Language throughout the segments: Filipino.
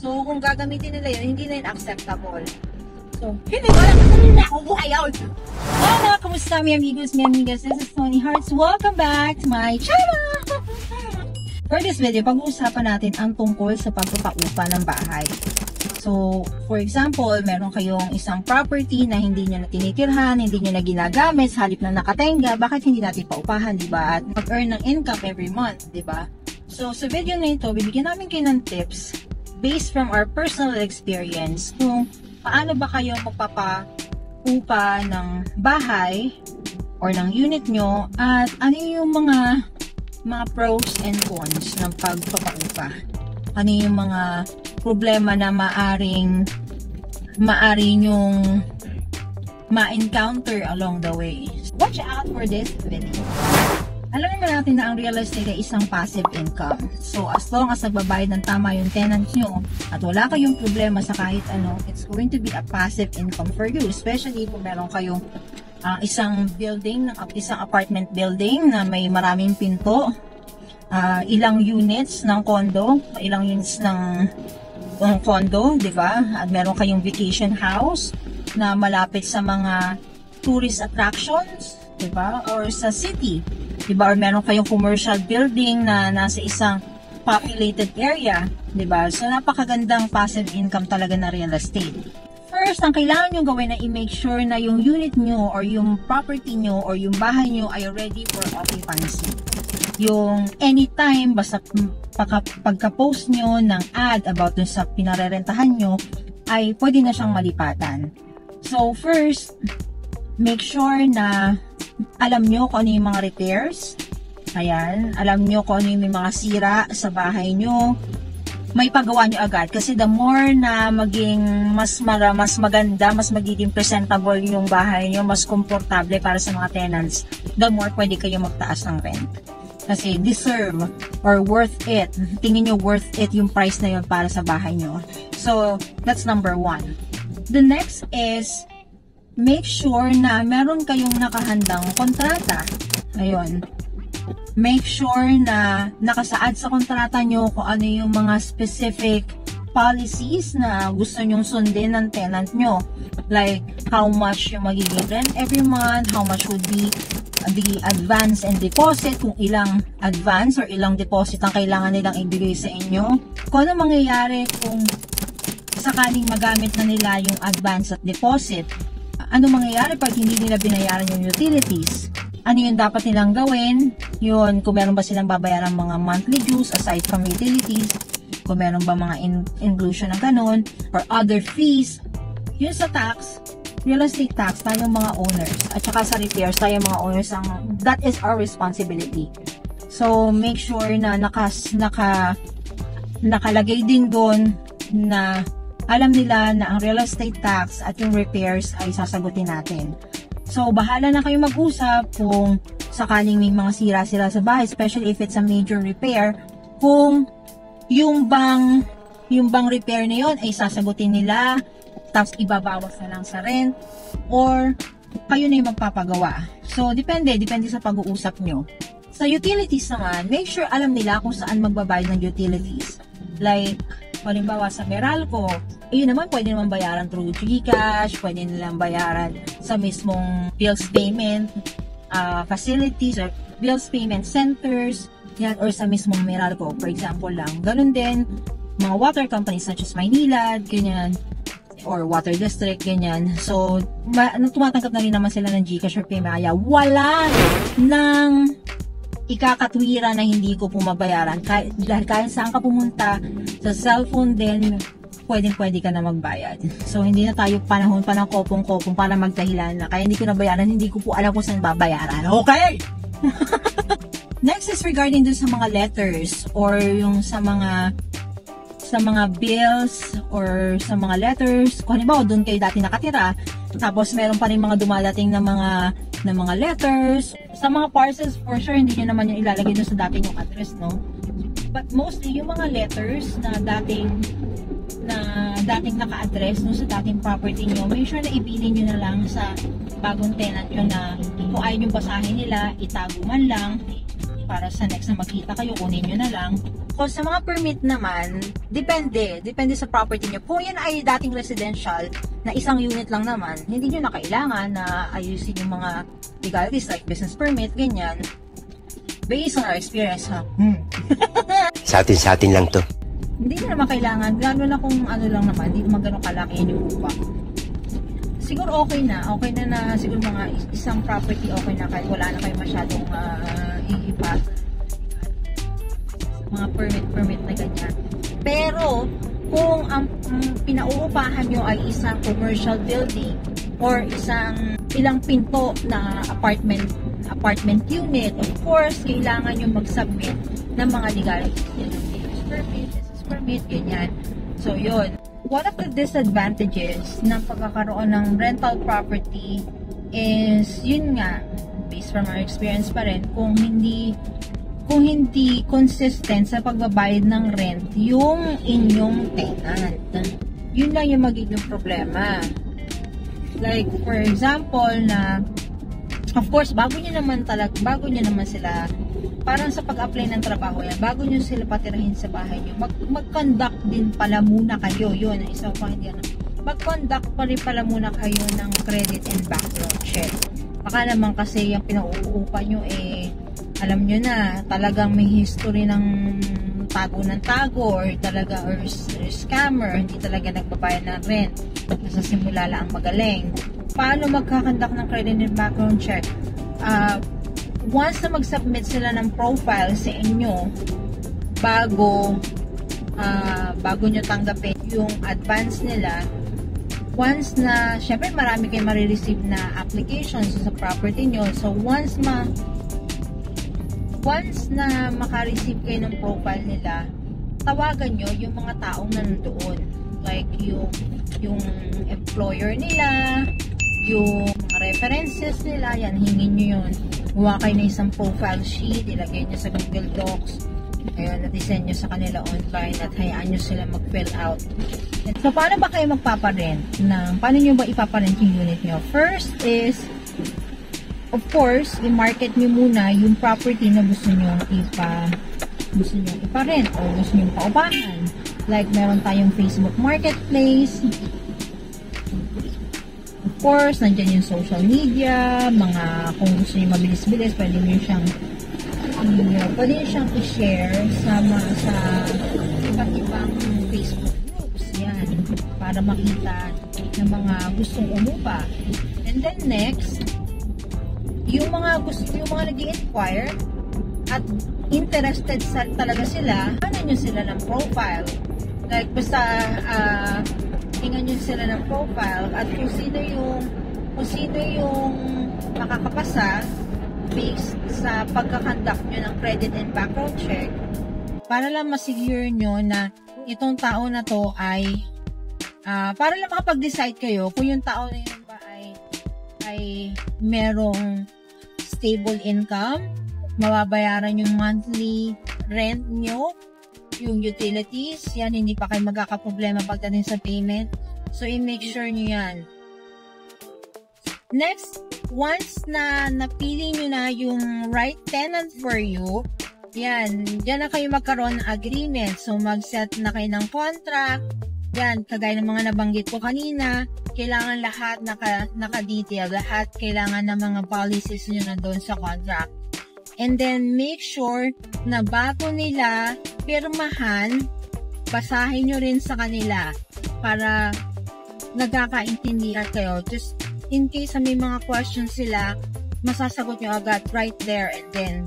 So, kung gagamitin nila yun, hindi na yun acceptable. So, hindi ko alam kung na ako ayaw. Hola, kamusta mi amigos, mi amigas? This is Tony Hearts. Welcome back to my channel! For this video, pag-uusapan natin ang tungkol sa pagpapaupa ng bahay. So, for example, meron kayong isang property na hindi nyo na tinitirhan, hindi nyo na ginagamit, sa halip na nakatenga, bakit hindi natin paupahan, diba? At mag-earn ng income every month, diba? So, sa video na ito, bibigyan namin kayo ng tips based from our personal experience kung paano ba kayo magpapaupa ng bahay or ng unit nyo at ano yung mga pros and cons ng pagpapaupa. Ano yung mga problema na maaring yung ma-encounter along the way. Watch out for this video. Alam naman natin na ang real estate ay isang passive income. So, as long as nagbabayad ng tama yung tenant nyo at wala kayong problema sa kahit ano, it's going to be a passive income for you. Especially kung meron kayong isang building, isang apartment building na may maraming pinto, ilang units ng condo, ilang units ng condo, di ba? At meron kayong vacation house na malapit sa mga tourist attractions, di ba? Or sa city, di ba? Or meron kayong commercial building na nasa isang populated area, di ba? So, napakagandang passive income talaga na real estate. First, ang kailangan nyo gawin na i-make sure na yung unit nyo or yung property nyo or yung bahay nyo ay ready for occupancy. Yung anytime, basta pagka-post nyo ng ad about dun sa pinarerentahan nyo, ay pwede na siyang malipatan. So, first, make sure na alam nyo kung ano yung mga repairs. Ayan, alam nyo kung ano yung mga sira sa bahay nyo. May pagawa nyo agad kasi the more na maging mas maganda, mas magiging presentable yung bahay nyo, mas komportable para sa mga tenants, the more pwede kayo magtaas ng rent. Kasi deserve or worth it. Tingin nyo worth it yung price na yun para sa bahay nyo. So, that's number one. The next is, make sure na meron kayong nakahandang kontrata. Ayun. Make sure na nakasaad sa kontrata nyo kung ano yung mga specific policies na gusto nyong sundin ng tenant nyo. Like, how much yung magiging rent every month, how much would be the advance and deposit, kung ilang advance or ilang deposit ang kailangan nilang ibigay sa inyo. Kung ano mangyayari kung sakaling magamit na nila yung advance at deposit. Ano mangyayari pag hindi nila binayaran yung utilities? Ano yung dapat nilang gawin? Yun, kung meron ba silang babayaran mga monthly dues aside from utilities, kung meron ba mga inclusion ng ganun, or other fees. Yun sa tax, real estate tax, tayong mga owners, at saka sa repairs, tayong mga owners, that is our responsibility. So, make sure na nakalagay din doon na alam nila na ang real estate tax at yung repairs ay sasagutin natin. So, bahala na kayo mag-usap kung sakaling may mga sira-sira sa bahay, especially if it's a major repair, kung yung bang repair na yun ay sasagutin nila, tapos ibabawas na lang sa rent, or kayo na yung magpapagawa. So, depende sa pag-uusap nyo. Sa utilities naman, make sure alam nila kung saan magbabayad ng utilities. Like, halimbawa sa Meralco, yun naman pwede naman bayaran through GCash, pwede nilang bayaran sa mismong bills payment facilities or bills payment centers, yan, or sa mismong Meralco, for example lang. Ganun din, mga water companies such as Maynilad, ganyan, or water district, ganyan. So, tumatanggap na rin naman sila ng GCash or Paymaya. Wala nang ikakatwira na hindi ko pumabayaran. Dahil kahit saan ka pumunta, sa cellphone din, pwede ka na magbayad. So, hindi na tayo panahon pa ng kopong-kopong para magdahilan na kaya hindi ko nabayaran, hindi ko po alam kung saan babayaran. Okay! Next is regarding dun sa mga letters or yung sa mga bills or sa mga letters. Kung halimbawa, doon kayo dati nakatira, tapos meron pa rin mga dumadating na mga letters. Sa mga parcels, for sure, hindi nyo naman yung ilalagay doon sa dati yung address, no? But mostly, yung mga letters na dating naka-address no, sa dating property nyo, make sure na ibilin nyo na lang sa bagong tenant nyo na kung ayaw nyo basahin nila, itago man lang para sa next na magkita kayo, kunin nyo na lang. Kung sa mga permit naman, depende sa property nyo. Kung yan ay dating residential, na isang unit lang naman, hindi nyo na kailangan na ayusin yung mga legalities like business permit, ganyan. Based on our experience, ha? Sa atin lang to. Hindi na naman kailangan, lalo na kung ano lang naman, hindi naman ganun kalaki yung upa. Siguro okay na siguro mga isang property okay na kahit wala na kayo masyadong iipa. Mga permit na ganyan. Pero, kung ang pinauupahan nyo ay isang commercial building or ilang pinto na apartment unit, of course, kailangan nyo mag-submit ng mga legalities. Business permit, ganyan. So, yun. One of the disadvantages ng pagkakaroon ng rental property is, yun nga, based from our experience pa rin, kung hindi consistent sa pagbabayad ng rent yung inyong tenant. Yun lang yung magiging problema. Like, for example, na of course, bago nyo naman sila, parang sa pag-apply ng trabaho yan, bago nyo sila patirahin sa bahay nyo, mag-conduct din pala muna kayo, yun, isa pa hindi yan, mag-conduct pa rin pala muna kayo ng credit and background check. Baka naman kasi yung pinauupa nyo alam nyo na, talagang may history ng tago or scammer, hindi talaga nagbabayad ng rent, nasa simula lang magaling. Paano magkakandak ng credit and background check? Once na mag-submit sila ng profile sa inyo, bago nyo tanggapin yung advance nila, once na, syempre marami kayo marireceive na applications sa property nyo, so once na makareceive kayo ng profile nila, tawagan nyo yung mga taong nandoon, like yung employer nila, yung mga references nila, yan, hingin nyo yun. Huwa kayo na isang profile sheet, ilagay nyo sa Google Docs, ayun, at-send nyo sa kanila online at hayaan nyo sila mag-fill out. So, paano ba kayo magpaparent? Paano nyo ba ipaparent yung unit nyo? First is, of course, i-market nyo muna yung property na gusto nyo iparent o gusto nyo paupahan. Like, meron tayong Facebook Marketplace. Of course, nandyan yung social media, kung gusto nyo mabilis-bilis, pwede nyo siyang i-share sa iba't ibang Facebook groups. Yan, para makita ng mga gustong umupa. And then next, yung mga nag-i-inquire at interested talaga sila, ano nyo sila ng profile. Like, basta tingnan nyo sila ng profile at kung sino yung makakapasa based sa pagkakandak nyo ng credit and background check, para lang masigure nyo na itong tao na to ay para lang makapag-decide kayo kung yung tao na yun ba ay merong stable income, mababayaran yung monthly rent nyo, yung utilities, yan, hindi pa kayo magkakaproblema pagdating sa payment. So, i-make sure nyo yan. Next, once na napili nyo na yung right tenant for you, yan, dyan na kayo magkaroon ng agreement. So, mag-set na kayo ng contract. Yan, kagaya ng mga nabanggit ko kanina, kailangan lahat naka-detail, lahat kailangan ng mga policies nyo na doon sa contract. And then, make sure na bago nila pirmahan, basahin nyo rin sa kanila para nagkakaintindihan kayo. Just in case may mga questions sila, masasagot nyo agad right there and then.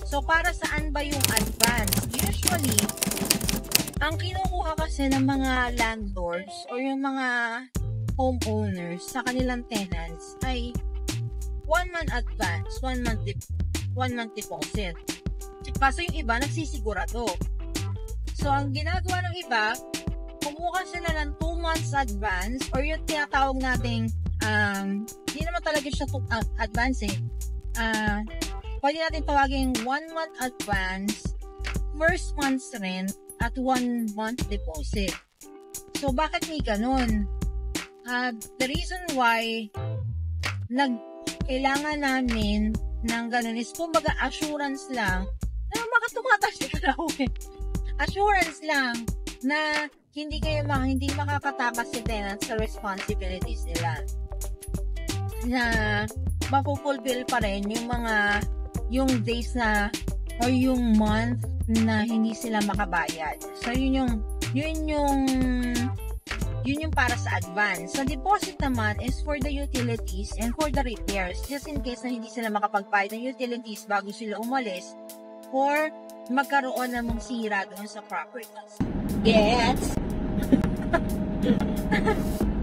So, para saan ba yung advance? Usually, ang kinukuha kasi ng mga landlords or yung mga homeowners sa kanilang tenants ay 1 month advance, 1 month deposit. Kaso yung iba nagsisigurado. So, ang ginagawa ng iba, kumuha sila ng 2 months advance or yung tinatawag nating hindi naman talaga siya advance pwede natin tawagin 1 month advance, first month's rent at 1 month deposit. So, bakit may ganun? The reason why kailangan namin ng ganun is kumbaga assurance lang na makatumatas ka na assurance lang na hindi makakatakas si tenant sa responsibilities nila. Na mapupulfill pa rin yung days na or yung month na hindi sila makabayad. So yun yung para sa advance. Sa deposit naman is for the utilities and for the repairs. Just in case na hindi sila makapagbayad ng utilities bago sila umalis or magkaroon ng mga sira doon sa properties. Gets?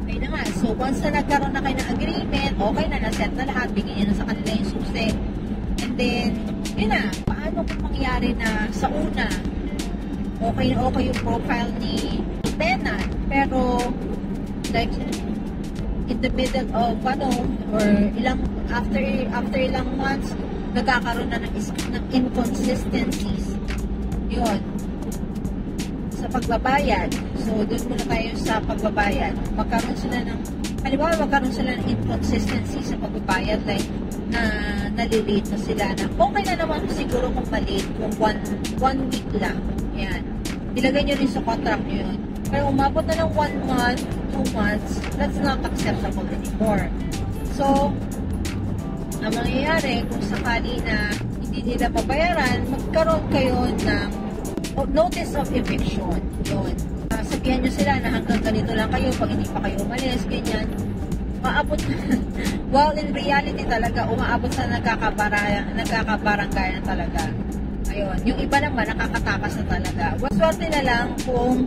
Okay na nga. So, once na nagkaroon na kayo ng agreement, okay na, naset na lahat, bigyan nyo na sa kanila yung susi. And then, yun na, paano kung mangyari na sa una, okay na okay yung profile ni tenant, pero like in the middle of or after ilang months nagkakaroon na ng inconsistencies yun sa pagbabayad. So doon muna tayo sa pagbabayad. Magkaroon sila ng inconsistency sa pagbabayad, like na nalilate na sila na okay na naman siguro kung malate kung one week lang. Yan, ilagay nyo rin sa contract nyo yun. Pero umabot na ng 1 month, 2 months, that's not acceptable anymore. So, ang mangyayari, kung sakali na hindi nila pabayaran, magkaroon kayo ng notice of eviction. Yun. Sabihan nyo sila na hanggang ganito lang kayo, pag hindi pa kayo umalis, ganyan. Maabot well, in reality talaga, umaabot sa nagkakabarangay na talaga. Ayun. Yung iba naman, nakakatakas na talaga. Swerte na lang kung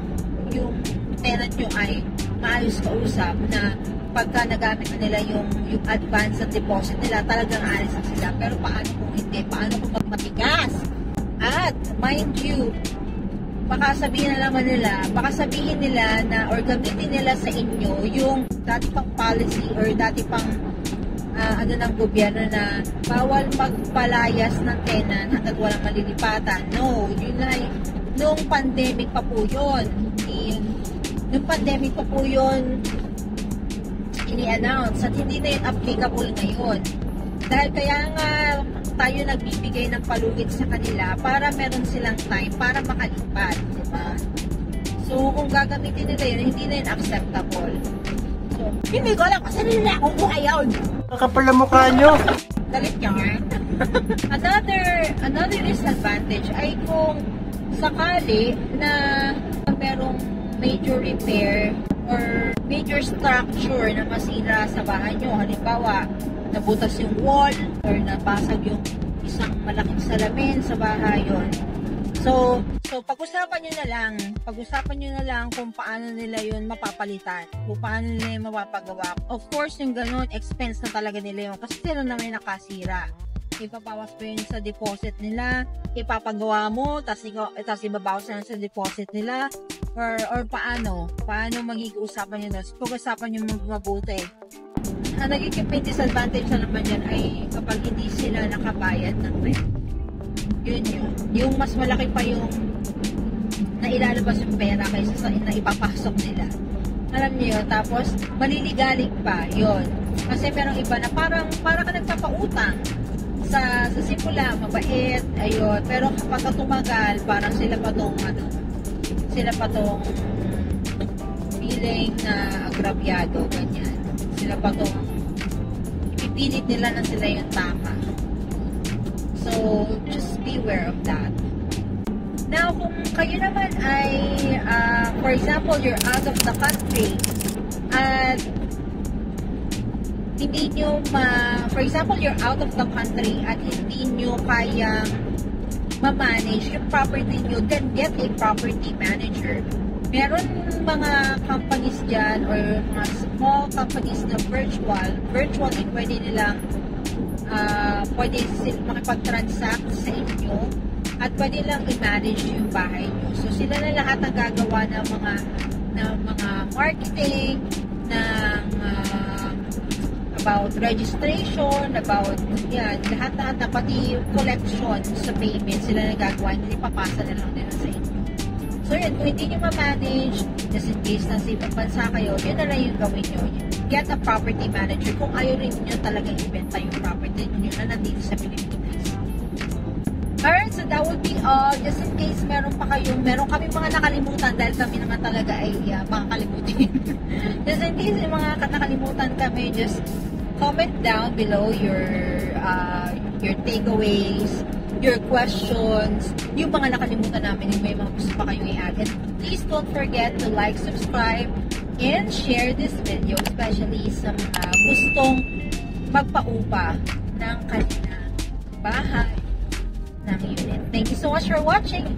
yung tenant nyo ay maayos kausap na pagka nagamit na nila yung advance at deposit nila, talagang alis na sila. Pero paano kung hindi? Paano kung magmatigas? At mind you, baka sabihin nila na or gamitin nila sa inyo yung dati pang policy or dati pang ng gobyerno na bawal magpalayas ng tenant hanggat walang malilipatan. No, yun ay nung pandemic pa po yun. Nung pandemic pa po yun ini-announce at hindi na yun applicable ngayon. Dahil kaya nga tayo nagbibigay ng palugit sa kanila para meron silang time para makalipat, diba? So, kung gagamitin nila yun, hindi na yun acceptable. So, hindi ko alam kasi nila kukuha yun. Kakapal na mukha nyo. Galit yarn. Another disadvantage ay kung sakali na merong major repair or major structure na masira sa bahay nyo. Halimbawa, nabutas yung wall or nabasag yung isang malaking salamin sa bahay yun. So pag-usapan nyo na lang kung paano nila yun mapapalitan, kung paano nila yun mapapagawa. Of course, yung ganun, expense na talaga nila yun kasi sila na may nakasira. Ipapawas pa yun sa deposit nila, ipapagawa mo, tapos ibabawas na sa deposit nila, or paano magiging usapan nyo doon. Pag-usapan nyo mabuti. Ang nagiging disadvantage na naman yan ay kapag hindi sila nakabayad ng rent. Yun. Yung mas malaki pa yung nailalabas yung pera kaysa sa na ipapasok nila. Alam niyo yun? Tapos, maliligalig pa. Yun. Kasi merong iba na parang ka nagpapautang. Sa simula, mabait, ayun. Pero kapag tumagal, parang sila pa tong feeling na agrabyado, ganyan. Sila pa tong ipipilit nila na sila yung tama. So, just beware of that. Now, kung kayo naman ay, for example, you're out of the country, at hindi nyo for example, you're out of the country at hindi nyo kayang ma-manage yung property nyo, then get a property manager. Meron mga companies dyan or mga small companies na virtually pwede nilang pwede makipag-transact sa inyo at pwede lang i-manage yung bahay nyo. So sila na lahat ang gagawa ng mga marketing, ng about registration, about lahat na pati yung collection sa payment sila na gagawa, hindi papasa na lang nila sa inyo. So yun, kung hindi nyo ma-manage, just in case na sa ibang bansa kayo, yun na lang yung gawin nyo. Get a property manager kung ayaw rin nyo talagang ibenta yung property nyo na nandito sa Pilipinas. Alright, so that would be all. Just in case meron kami mga nakalimutan dahil kami naman talaga ay makakalimutin. Just in case yung mga nakalimutan kami, just comment down below your takeaways, your questions, yung mga nakalimutan namin, yung may mga gusto pa kayong i-add. And please don't forget to like, subscribe, and share this video, especially sa mga gustong magpaupa ng kanilang bahay ng unit. Thank you so much for watching.